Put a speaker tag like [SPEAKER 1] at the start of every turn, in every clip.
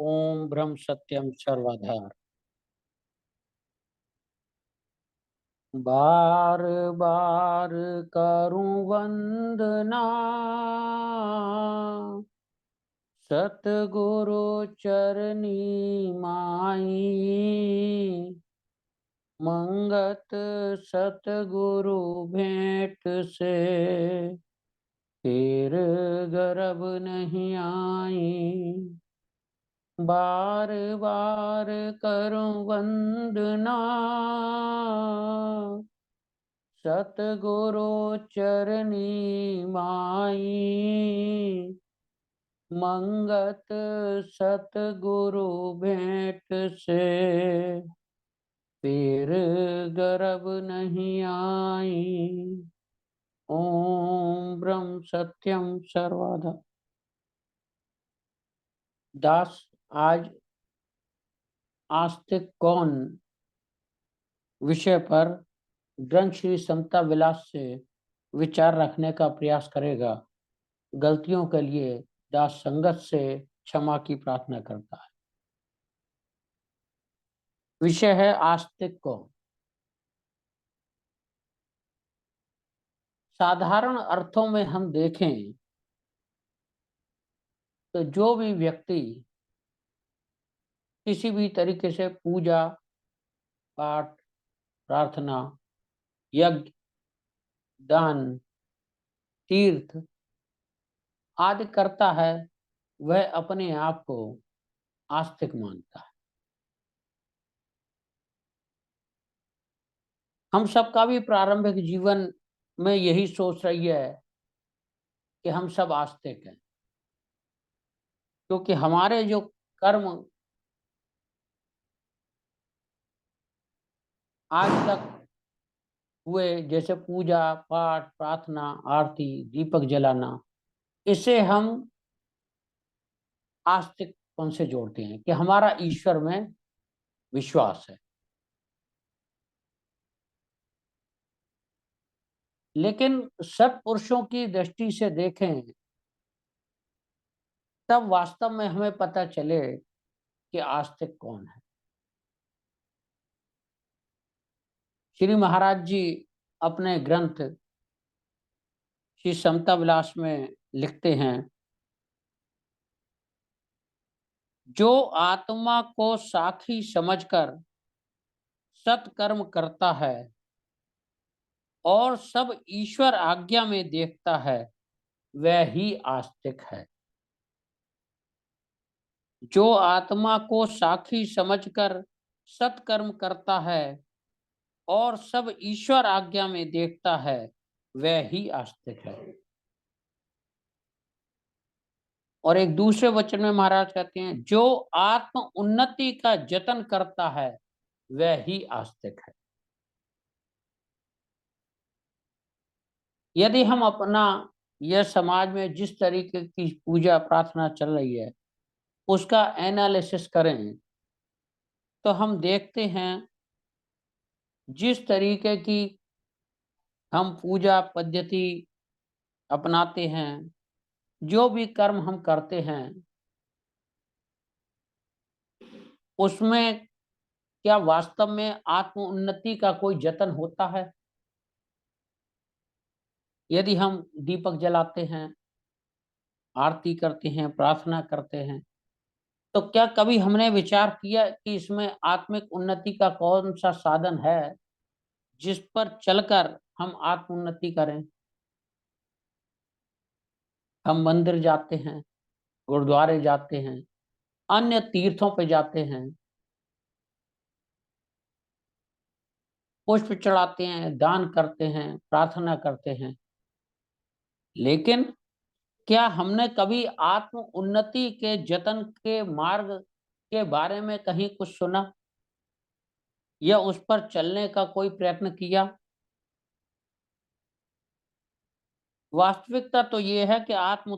[SPEAKER 1] ओम ब्रह्म सत्यम सर्वधा। बार बार करूं वंदना सतगुरु चरनी माई। मंगत सतगुरु भेंट से फिर गर्भ नहीं आई। बार बार करूं वंदना सतगुरु चरनी माई। मंगत सतगुरु भेंट से फिर गर्भ नहीं आई। ओम ब्रह्म सत्यम सर्वदा। दास आज आस्तिक कौन विषय पर ग्रंथ श्री समता विलास से विचार रखने का प्रयास करेगा। गलतियों के लिए दास संगत से क्षमा की प्रार्थना करता है। विषय है आस्तिक कौन। साधारण अर्थों में हम देखें तो जो भी व्यक्ति किसी भी तरीके से पूजा पाठ प्रार्थना यज्ञ दान तीर्थ आदि करता है वह अपने आप को आस्तिक मानता है। हम सबका भी प्रारंभिक जीवन में यही सोच रही है कि हम सब आस्तिक हैं, क्योंकि हमारे जो कर्म आज तक हुए, जैसे पूजा पाठ प्रार्थना आरती दीपक जलाना, इसे हम आस्तिक कौन से जोड़ते हैं कि हमारा ईश्वर में विश्वास है। लेकिन सत्पुरुषों की दृष्टि से देखें तब वास्तव में हमें पता चले कि आस्तिक कौन है। श्री महाराज जी अपने ग्रंथ श्री समता विलास में लिखते हैं, जो आत्मा को साखी समझकर सत्कर्म करता है और सब ईश्वर आज्ञा में देखता है वह ही आस्तिक है। जो आत्मा को साखी समझकर सत्कर्म करता है और सब ईश्वर आज्ञा में देखता है वह ही आस्तिक है। और एक दूसरे वचन में महाराज कहते हैं, जो आत्म उन्नति का जतन करता है वह ही आस्तिक है। यदि हम अपना यह समाज में जिस तरीके की पूजा प्रार्थना चल रही है उसका एनालिसिस करें तो हम देखते हैं जिस तरीके की हम पूजा पद्धति अपनाते हैं, जो भी कर्म हम करते हैं, उसमें क्या वास्तव में आत्म उन्नति का कोई जतन होता है? यदि हम दीपक जलाते हैं, आरती करते हैं, प्रार्थना करते हैं, तो क्या कभी हमने विचार किया कि इसमें आत्मिक उन्नति का कौन सा साधन है जिस पर चलकर हम आत्म उन्नति करें? हम मंदिर जाते हैं, गुरुद्वारे जाते हैं, अन्य तीर्थों पे जाते हैं, पुष्प चढ़ाते हैं, दान करते हैं, प्रार्थना करते हैं, लेकिन क्या हमने कभी आत्म उन्नति के जतन के मार्ग के बारे में कहीं कुछ सुना या उस पर चलने का कोई प्रयत्न किया? वास्तविकता तो ये है कि आत्म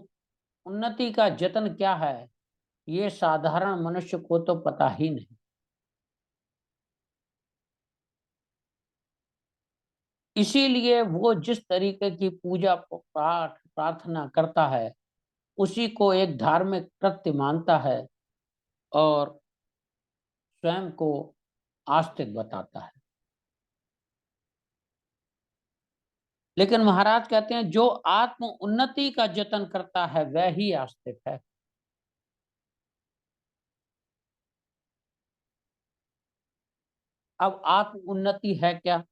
[SPEAKER 1] उन्नति का जतन क्या है ये साधारण मनुष्य को तो पता ही नहीं। इसीलिए वो जिस तरीके की पूजा पाठ प्रार्थना करता है उसी को एक धार्मिक कृत्य मानता है और स्वयं को आस्तिक बताता है। लेकिन महाराज कहते हैं जो आत्म उन्नति का जतन करता है वह ही आस्तिक है। अब आत्म उन्नति है क्या?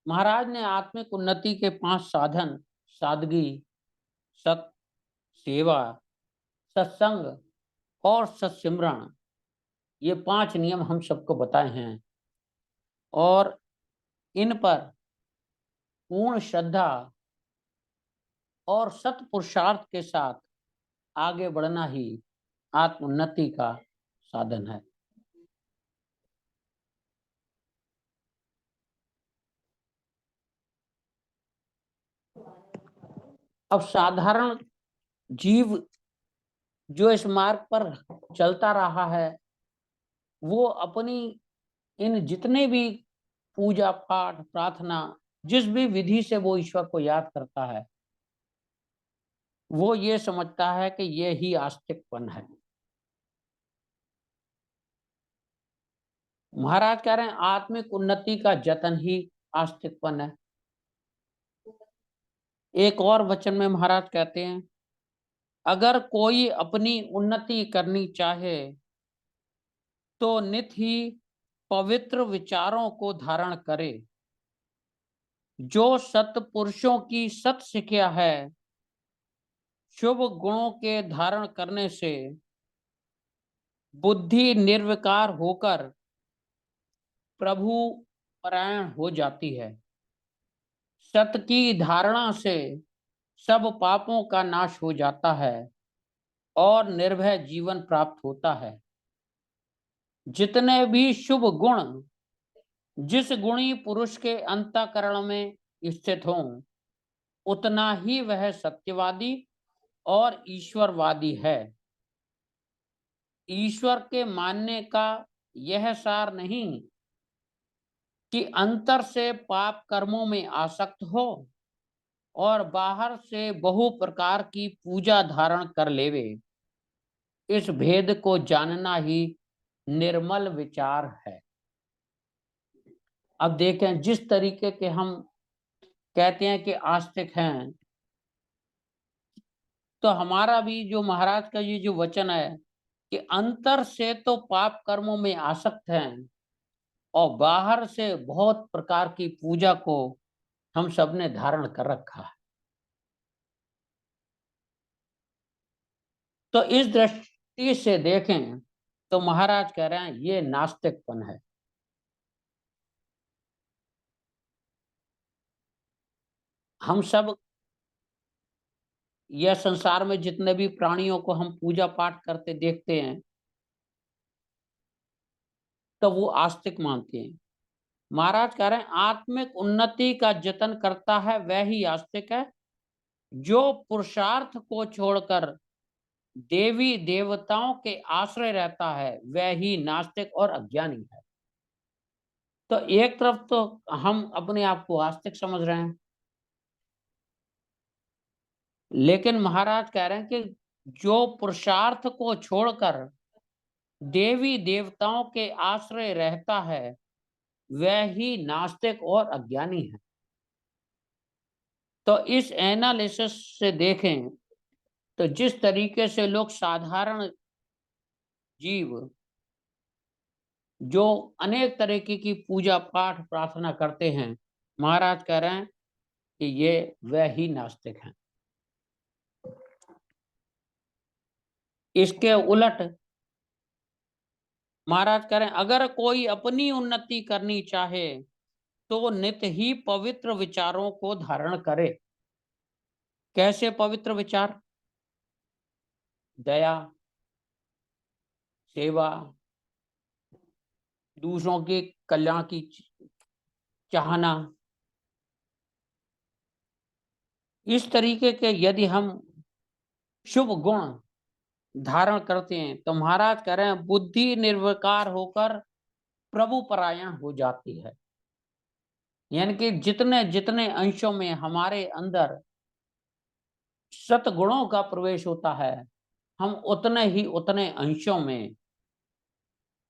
[SPEAKER 1] महाराज ने आत्मिक उन्नति के 5 साधन, सादगी, सत, सेवा, सत्संग और सत्सिमरण, ये 5 नियम हम सबको बताए हैं। और इन पर पूर्ण श्रद्धा और सत पुरुषार्थ के साथ आगे बढ़ना ही आत्मोन्नति का साधन है। अब साधारण जीव जो इस मार्ग पर चलता रहा है, वो अपनी इन जितने भी पूजा पाठ प्रार्थना, जिस भी विधि से वो ईश्वर को याद करता है, वो ये समझता है कि ये ही आस्तिकपन है। महाराज कह रहे हैं आत्मिक उन्नति का जतन ही आस्तिकपन है। एक और वचन में महाराज कहते हैं अगर कोई अपनी उन्नति करनी चाहे तो नित ही पवित्र विचारों को धारण करे। जो सत्पुरुषों की सत शिक्षा है, शुभ गुणों के धारण करने से बुद्धि निर्विकार होकर प्रभु परायण हो जाती है। सत की धारणा से सब पापों का नाश हो जाता है और निर्भय जीवन प्राप्त होता है। जितने भी शुभ गुण जिस गुणी पुरुष के अंतःकरण में स्थित हों, उतना ही वह सत्यवादी और ईश्वरवादी है। ईश्वर के मानने का यह सार नहीं कि अंतर से पाप कर्मों में आसक्त हो और बाहर से बहु प्रकार की पूजा धारण कर लेवे। इस भेद को जानना ही निर्मल विचार है। अब देखें जिस तरीके के हम कहते हैं कि आस्तिक हैं, तो हमारा भी जो महाराज का ये जो वचन है कि अंतर से तो पाप कर्मों में आसक्त हैं और बाहर से बहुत प्रकार की पूजा को हम सबने धारण कर रखा है। तो इस दृष्टि से देखें तो महाराज कह रहे हैं ये नास्तिकपन है। हम सब यह संसार में जितने भी प्राणियों को हम पूजा पाठ करते देखते हैं तो वो आस्तिक मानते हैं। महाराज कह रहे हैं आत्मिक उन्नति का जतन करता है वह ही आस्तिक है। जो पुरुषार्थ को छोड़कर देवी देवताओं के आश्रय रहता है वह ही नास्तिक और अज्ञानी है। तो एक तरफ तो हम अपने आप को आस्तिक समझ रहे हैं, लेकिन महाराज कह रहे हैं कि जो पुरुषार्थ को छोड़कर देवी देवताओं के आश्रय रहता है वह ही नास्तिक और अज्ञानी है। तो इस एनालिसिस से देखें तो जिस तरीके से लोग साधारण जीव जो अनेक तरीके की पूजा पाठ प्रार्थना करते हैं, महाराज कह रहे हैं कि ये वह ही नास्तिक हैं। इसके उलट महाराज कह रहे हैं अगर कोई अपनी उन्नति करनी चाहे तो नित ही पवित्र विचारों को धारण करे। कैसे पवित्र विचार? दया, सेवा, दूसरों के कल्याण की चाहना। इस तरीके के यदि हम शुभ गुण धारण करते हैं तो महाराज कह रहे हैं बुद्धि निर्विकार होकर प्रभु परायण हो जाती है। यानी कि जितने जितने अंशों में हमारे अंदर सतगुणों का प्रवेश होता है, हम उतने अंशों में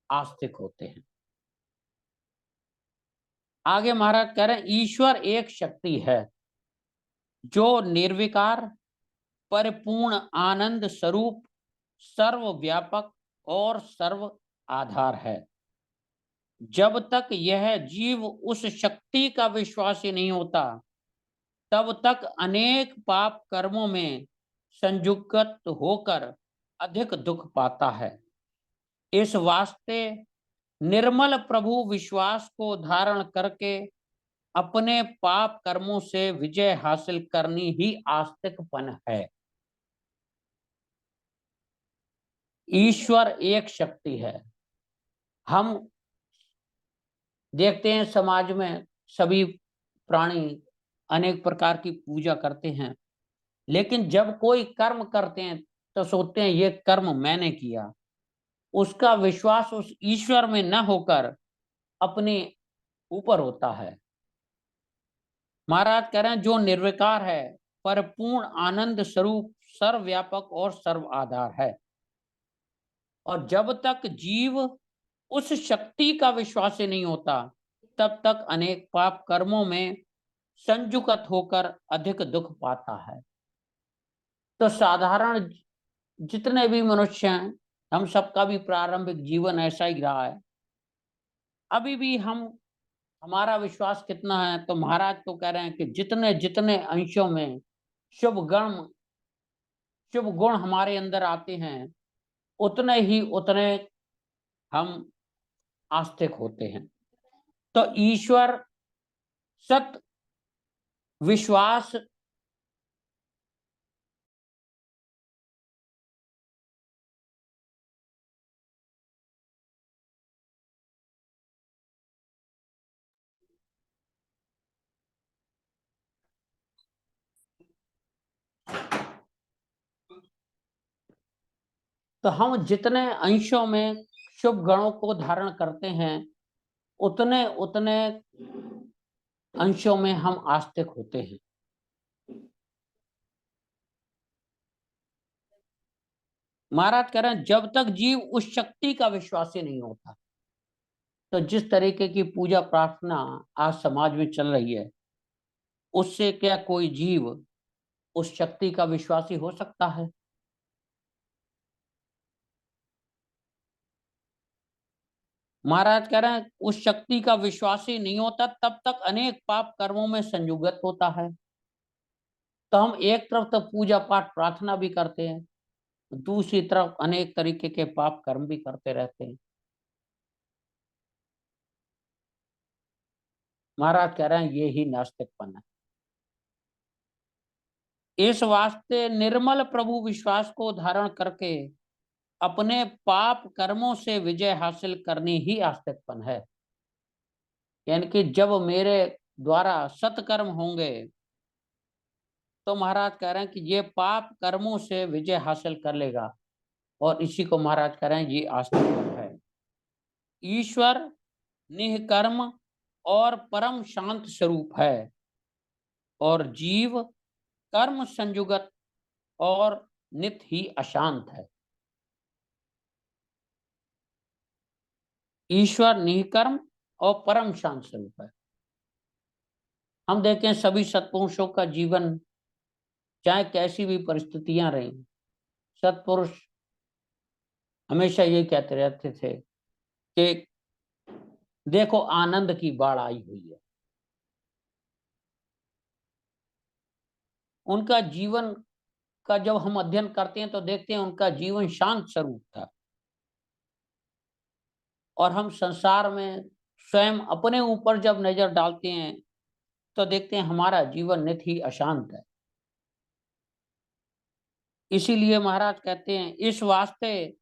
[SPEAKER 1] आस्तिक होते हैं। आगे महाराज कह रहे हैं, ईश्वर एक शक्ति है जो निर्विकार, परिपूर्ण आनंद स्वरूप, सर्वव्यापक और सर्व आधार है। जब तक यह जीव उस शक्ति का विश्वासी नहीं होता, तब तक अनेक पाप कर्मों में संयुक्त होकर अधिक दुख पाता है। इस वास्ते निर्मल प्रभु विश्वास को धारण करके अपने पाप कर्मों से विजय हासिल करनी ही आस्तिकपन है। ईश्वर एक शक्ति है। हम देखते हैं समाज में सभी प्राणी अनेक प्रकार की पूजा करते हैं, लेकिन जब कोई कर्म करते हैं तो सोचते हैं ये कर्म मैंने किया। उसका विश्वास उस ईश्वर में न होकर अपने ऊपर होता है। महाराज कह रहे हैं, जो निर्विकार है, परिपूर्ण आनंद स्वरूप, सर्वव्यापक और सर्व आधार है। और जब तक जीव उस शक्ति का विश्वासी नहीं होता, तब तक अनेक पाप कर्मों में संयुक्त होकर अधिक दुख पाता है। तो साधारण जितने भी मनुष्य हैं, हम सबका भी प्रारंभिक जीवन ऐसा ही रहा है। अभी भी हमारा विश्वास कितना है, तो महाराज तो कह रहे हैं कि जितने जितने अंशों में शुभ गुण हमारे अंदर आते हैं, उतने हम आस्तिक होते हैं। तो ईश्वर सत विश्वास तो हम जितने अंशों में शुभ गणों को धारण करते हैं, उतने उतने अंशों में हम आस्तिक होते हैं। महाराज कह रहे हैं, जब तक जीव उस शक्ति का विश्वासी नहीं होता। तो जिस तरीके की पूजा प्रार्थना आज समाज में चल रही है, उससे क्या कोई जीव उस शक्ति का विश्वासी हो सकता है? महाराज कह रहे हैं, उस शक्ति का विश्वासी नहीं होता, तब तक अनेक पाप कर्मों में संयुक्त होता है। तो हम एक तरफ तो पूजा पाठ प्रार्थना भी करते हैं, दूसरी तरफ अनेक तरीके के पाप कर्म भी करते रहते हैं। महाराज कह रहे हैं, ये ही नास्तिकपन है। इस वास्ते निर्मल प्रभु विश्वास को धारण करके अपने पाप कर्मों से विजय हासिल करनी ही आस्तिकपन है। यानी कि जब मेरे द्वारा सत्कर्म होंगे, तो महाराज कह रहे हैं कि ये पाप कर्मों से विजय हासिल कर लेगा, और इसी को महाराज कह रहे हैं, ये आस्तिकपन है। ईश्वर निष्कर्म और परम शांत स्वरूप है, और जीव कर्म संयुगत और नित्य ही अशांत है। ईश्वर निष्कर्म और परम शांत स्वरूप है। हम देखें सभी सत्पुरुषों का जीवन, चाहे कैसी भी परिस्थितियां रही, सत्पुरुष हमेशा यही कहते रहते थे कि देखो आनंद की बाढ़ आई हुई है। उनका जीवन का जब हम अध्ययन करते हैं तो देखते हैं उनका जीवन शांत स्वरूप था। और हम संसार में स्वयं अपने ऊपर जब नजर डालते हैं तो देखते हैं हमारा जीवन नित ही अशांत है। इसीलिए महाराज कहते हैं, इस वास्ते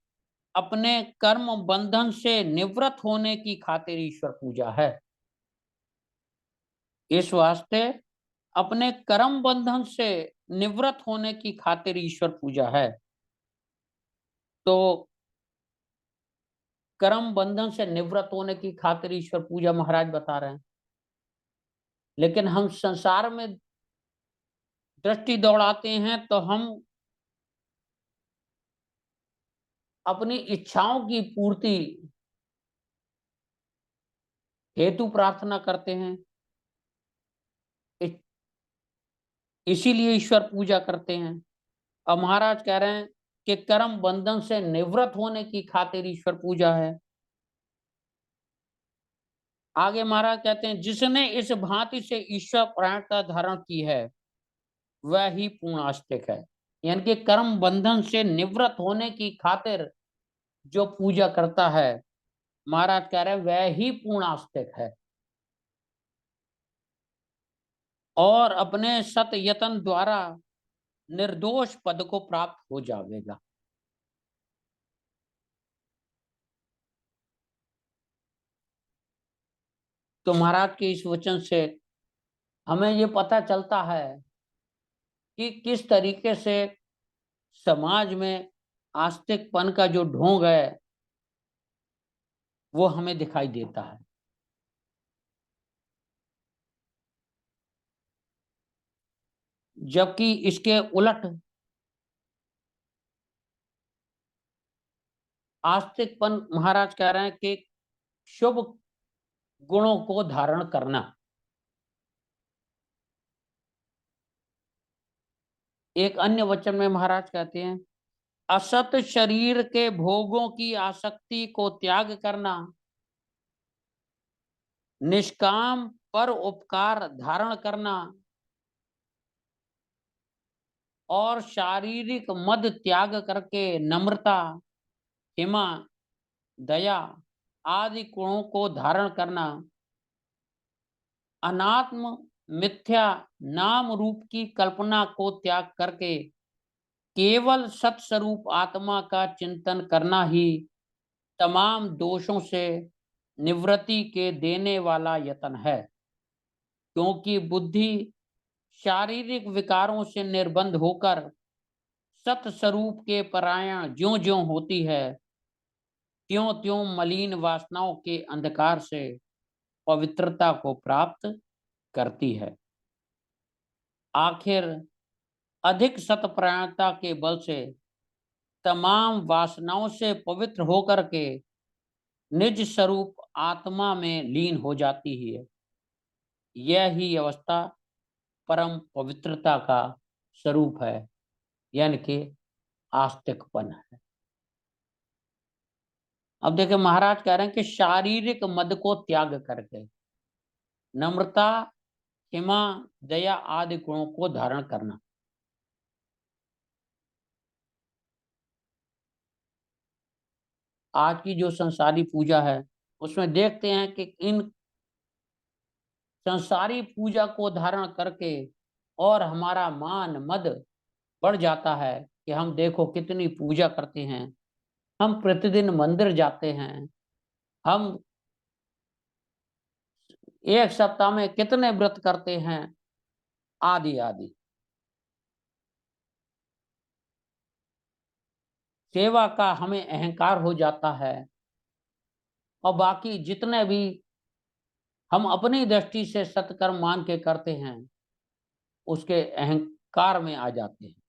[SPEAKER 1] अपने कर्म बंधन से निवृत्त होने की खातिर ईश्वर पूजा है। इस वास्ते अपने कर्म बंधन से निवृत्त होने की खातिर ईश्वर पूजा है। तो कर्म बंधन से निवृत्त होने की खातिर ईश्वर पूजा महाराज बता रहे हैं। लेकिन हम संसार में दृष्टि दौड़ाते हैं तो हम अपनी इच्छाओं की पूर्ति हेतु प्रार्थना करते हैं, इसीलिए ईश्वर पूजा करते हैं। अब महाराज कह रहे हैं कि कर्म बंधन से निवृत्त होने की खातिर ईश्वर पूजा है। आगे महाराज कहते हैं जिसने इस भांति से ईश्वर परायणता धारण की है वह ही पूर्ण आस्तिक है। यानी कि कर्म बंधन से निवृत्त होने की खातिर जो पूजा करता है, महाराज कह रहे हैं वह ही पूर्ण आस्तिक है और अपने सत यत्न द्वारा निर्दोष पद को प्राप्त हो जाएगा। तो महाराज के इस वचन से हमें ये पता चलता है कि किस तरीके से समाज में आस्तिकपन का जो ढोंग है वो हमें दिखाई देता है। जबकि इसके उलट आस्तिकपन महाराज कह रहे हैं कि शुभ गुणों को धारण करना। एक अन्य वचन में महाराज कहते हैं असत शरीर के भोगों की आसक्ति को त्याग करना, निष्काम पर उपकार धारण करना और शारीरिक मद त्याग करके नम्रता, क्षमा, दया आदि गुणों को धारण करना, अनात्म मिथ्या नाम रूप की कल्पना को त्याग करके केवल सत्स्वरूप आत्मा का चिंतन करना ही तमाम दोषों से निवृत्ति के देने वाला यत्न है। क्योंकि बुद्धि शारीरिक विकारों से निर्बंध होकर सत्स्वरूप के परायण ज्यों ज्यों होती है त्यों त्यों मलिन वासनाओं के अंधकार से पवित्रता को प्राप्त करती है। आखिर अधिक सतपरायणता के बल से तमाम वासनाओं से पवित्र होकर के निज स्वरूप आत्मा में लीन हो जाती है। यह ही अवस्था परम पवित्रता का स्वरूप है, यानी कि आस्तिकपन है। अब देखिए महाराज कह रहे हैं कि शारीरिक मद को त्याग करके नम्रता, क्षमा, दया आदि गुणों को धारण करना। आज की जो संसारी पूजा है उसमें देखते हैं कि इन संसारी पूजा को धारण करके और हमारा मान मद बढ़ जाता है कि हम देखो कितनी पूजा करते हैं, हम प्रतिदिन मंदिर जाते हैं, हम एक सप्ताह में कितने व्रत करते हैं, आदि आदि। सेवा का हमें अहंकार हो जाता है और बाकी जितने भी हम अपनी दृष्टि से सत्कर्म मान के करते हैं उसके अहंकार में आ जाते हैं।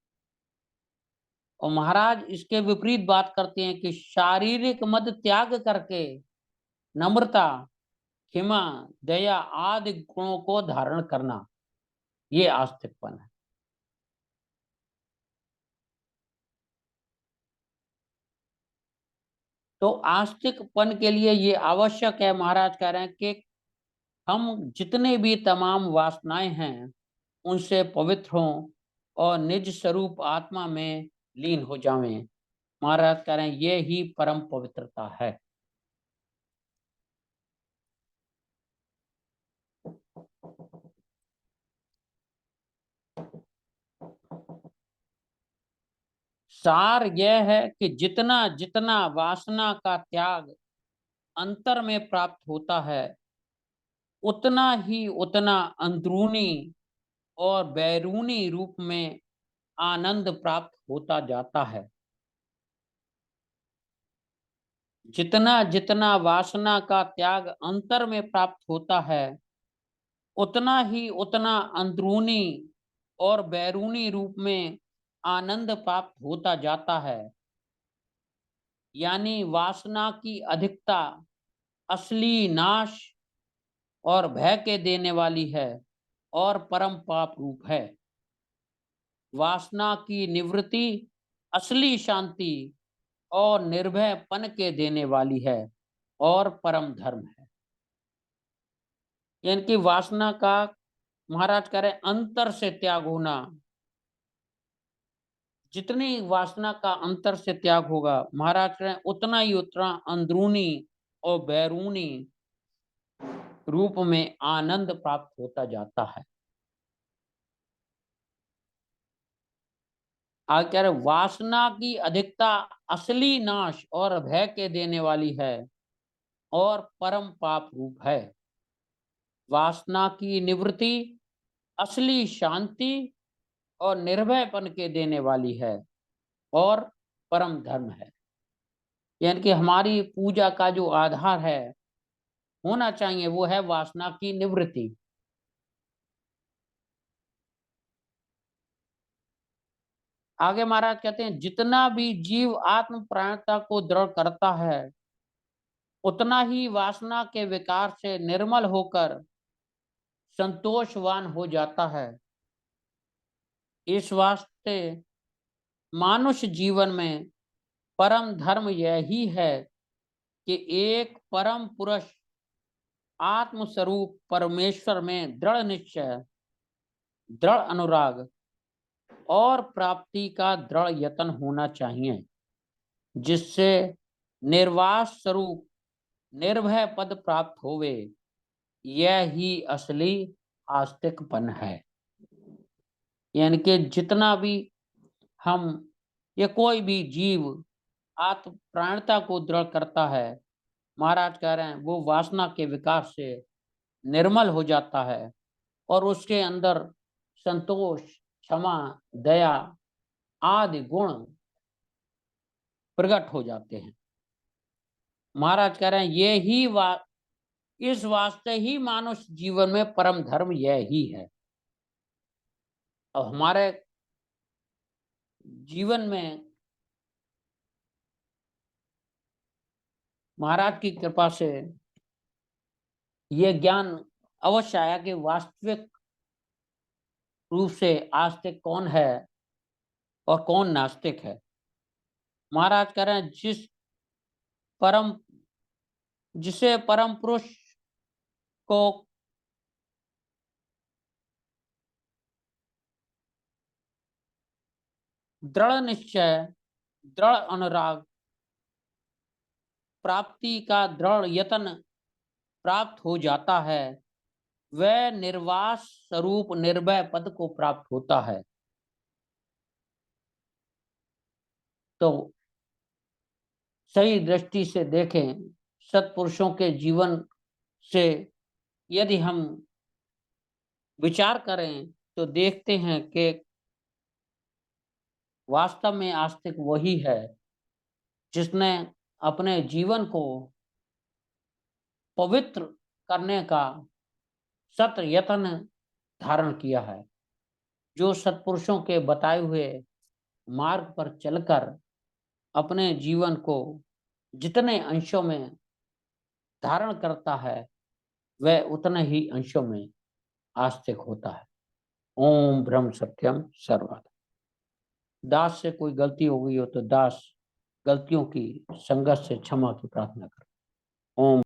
[SPEAKER 1] और महाराज इसके विपरीत बात करते हैं कि शारीरिक मद त्याग करके नम्रता, क्षमा, दया आदि गुणों को धारण करना, ये आस्तिकपन है। तो आस्तिकपन के लिए ये आवश्यक है, महाराज कह रहे हैं कि हम जितने भी तमाम वासनाएं हैं उनसे पवित्र हों और निज स्वरूप आत्मा में लीन हो जावें। महाराज कह रहे हैं ये ही परम पवित्रता है। सार यह है कि जितना जितना वासना का त्याग अंतर में प्राप्त होता है उतना ही उतना अंदरूनी और बैरूनी रूप में आनंद प्राप्त होता जाता है। जितना जितना वासना का त्याग अंतर में प्राप्त होता है उतना ही उतना अंदरूनी और बैरूनी रूप में आनंद प्राप्त होता जाता है। यानी वासना की अधिकता असली नाश और भय के देने वाली है और परम पाप रूप है। वासना की निवृत्ति असली शांति और निर्भयपन के देने वाली है और परम धर्म है। यानी कि वासना का महाराज कह रहे अंतर से त्याग होना। जितनी वासना का अंतर से त्याग होगा, महाराज कह रहे उतना ही उतना अंदरूनी और बैरूनी रूप में आनंद प्राप्त होता जाता है। आगे कह रहे वासना की अधिकता असली नाश और भय के देने वाली है और परम पाप रूप है। वासना की निवृत्ति असली शांति और निर्भयपन के देने वाली है और परम धर्म है। यानी कि हमारी पूजा का जो आधार है होना चाहिए वो है वासना की निवृत्ति। आगे महाराज कहते हैं जितना भी जीव आत्म प्राणता को दृढ़ करता है उतना ही वासना के विकार से निर्मल होकर संतोषवान हो जाता है। इस वास्ते मानुष जीवन में परम धर्म यही है कि एक परम पुरुष आत्म स्वरूप परमेश्वर में दृढ़ निश्चय, दृढ़ अनुराग और प्राप्ति का दृढ़ यत्न होना चाहिए, जिससे निर्वास स्वरूप निर्भय पद प्राप्त होवे। यह ही असली आस्तिकपन है। यानी कि जितना भी हम या कोई भी जीव आत्म प्राणता को दृढ़ करता है, महाराज कह रहे हैं वो वासना के विकार से निर्मल हो जाता है और उसके अंदर संतोष, क्षमा, दया आदि गुण प्रकट हो जाते हैं। महाराज कह रहे हैं ये ही इस वास्ते ही मानुष जीवन में परम धर्म यह ही है। और हमारे जीवन में महाराज की कृपा से यह ज्ञान अवश्य आया कि वास्तविक रूप से आस्तिक कौन है और कौन नास्तिक है। महाराज कह रहे हैं जिसे परम पुरुष को दृढ़ निश्चय, दृढ़ अनुराग, प्राप्ति का दृढ़ यत्न प्राप्त हो जाता है, वह निर्वास स्वरूप निर्भय पद को प्राप्त होता है। तो सही दृष्टि से देखें, सत्पुरुषों के जीवन से यदि हम विचार करें तो देखते हैं कि वास्तव में आस्तिक वही है जिसने अपने जीवन को पवित्र करने का सत यत्न धारण किया है, जो सत्पुरुषों के बताए हुए मार्ग पर चलकर अपने जीवन को जितने अंशों में धारण करता है वह उतने ही अंशों में आस्तिक होता है। ओम ब्रह्म सत्यम सर्वदा। दास से कोई गलती हो गई हो तो दास गलतियों की संगत से क्षमा की प्रार्थना करें। ओम